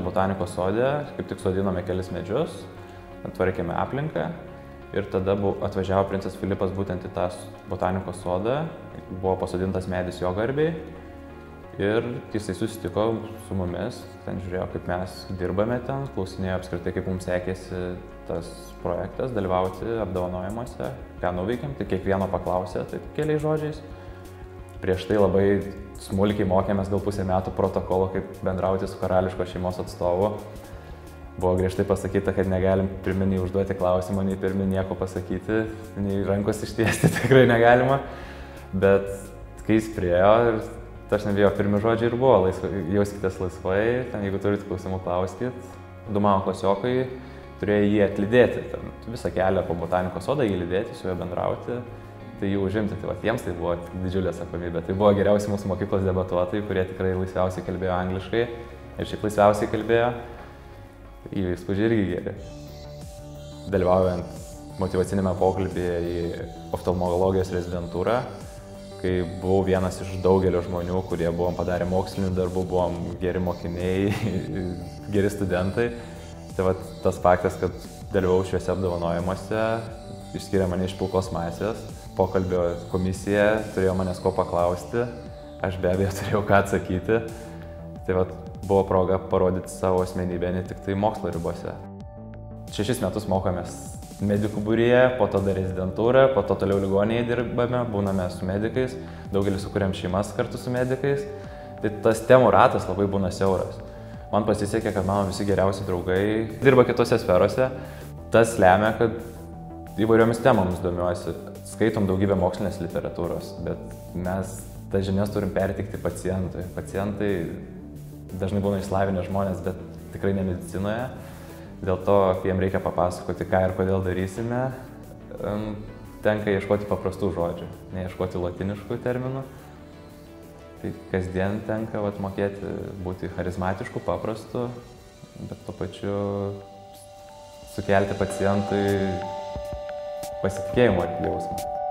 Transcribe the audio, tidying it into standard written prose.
Vilniaus botanikos sode, kaip tik sodinome kelis medžius, tvarkėme aplinką ir tada atvažiavo princas Filipas būtent į tą botanikos sodą, buvo pasodintas medis jo garbei ir jisai susitiko su mumis, ten žiūrėjo, kaip mes dirbame ten, klausinėjo apskritai, kaip mums sekėsi tas projektas, dalyvauti apdovanojimuose, ką nuveikėm, tai kiekvieno paklausė, taip keliais žodžiais. Prieš tai labai smulkiai mokėmės gal pusę metų protokolo, kaip bendrauti su karališkos šeimos atstovu. Buvo griežtai pasakyta, kad negalim pirmi nei užduoti klausimą, nei pirmi nieko pasakyti, nei rankos ištiesti tikrai negalima. Bet kai jis priėjo, ir aš nebijau, pirmi žodžiai ir buvo, jauskitės laisvai, ten jeigu turit klausimų, klauskit. Du mano klasiokai turėjo jį atlydėti, ten visą kelią po botanikos sodą jį lydėti, su juo bendrauti, tai jį užimti, tai jiems tai buvo didžiulė atsakomybė. Tai buvo geriausi mūsų mokyklos debatuotojai, kurie tikrai laisviausiai kalbėjo angliškai ir šiaip laisviausiai kalbėjo. Jų įspūdžiai irgi geri. Dalyvaujant motyvacinėme pokalbyje į oftalmologijos rezidentūrą, kai buvau vienas iš daugelio žmonių, kurie buvom padarę mokslinių darbų, buvom geri mokiniai, geri studentai. Tai vat tas faktas, kad dalyvau šiuose apdovanojimuose, išskyrė mane iš pilkos masės, pokalbio komisija turėjo manęs ko paklausti, aš be abejo turėjau ką atsakyti. Tai vat buvo proga parodyti savo asmenybę ne tik tai mokslo ribose. 6 metus mokomės medikų būryje, po to dar rezidentūrą, po to toliau ligoninėje dirbame, būname su medikais, daugelis sukūrėm šeimas kartu su medikais. Tai tas temų ratas labai būna siauras. Man pasisekė, kad mano visi geriausi draugai dirba kitose sferose. Tas lemia, kad įvairiomis temomis domiuosi. Skaitom daugybę mokslinės literatūros, bet mes tas žinias turim perteikti pacientui. Pacientai dažnai būna išsilavinę žmonės, bet tikrai ne medicinoje. Dėl to, kai jiem reikia papasakoti, ką ir kodėl darysime, tenka ieškoti paprastų žodžių, neieškoti latiniškų terminų. Tai kasdien tenka mokėti būti charizmatišku, paprastu, bet tuo pačiu sukelti pacientui pasitikėjimo jausmą.